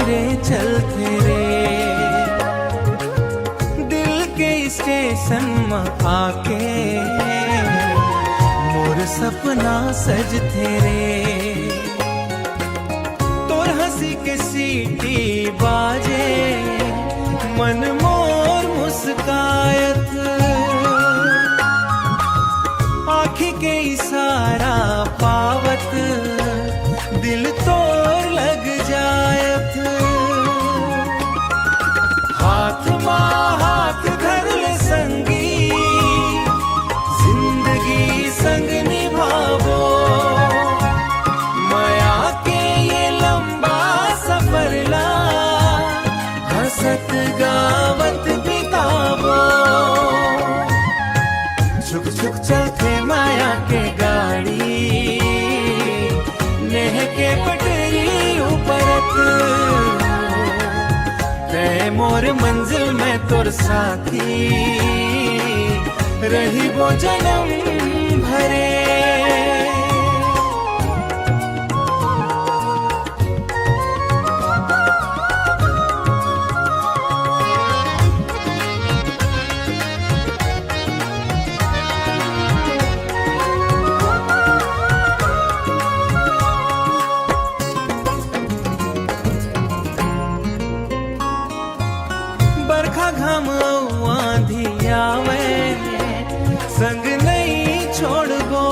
रे चलते रे, दिल के स्टेशन में आके मोर सपना सजते रे। तोर हंसी के सीटी बाजे मन मोर मुस्कायत, आँखी के इशारा पावत दिल तोर लग जायत। हाथ माँ हाथ धर ले संगी, जिंदगी संग निभावो, माया के ये लंबा सफर ला हंसत गावत बितावो। छुक छुक चलते माया के गाड़ी, नेह के पटरी उपरत, तै मोर मंजिल में तोर साथी रही वो जन्म भरे। बरखा घाम आंधी आवे संग नहीं छोड़बो,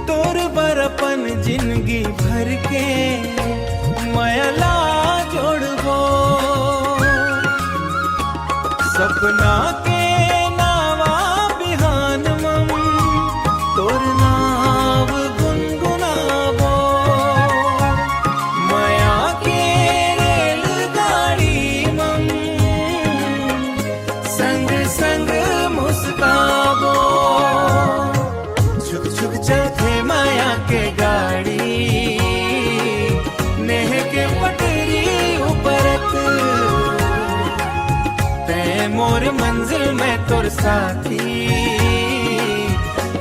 तोर बरपन जिंदगी भर के मयला जोड़बो। सपना के नावा बिहान मम तोर नाव गुनगुनावो, माया के रेलगाड़ी मम संग संग मुस्कावो। छुक छुक चलते माया के गाड़ी, नेह के पटरी उपरत, तै मोर मंजिल में तोर साथी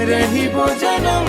रही वो जन्म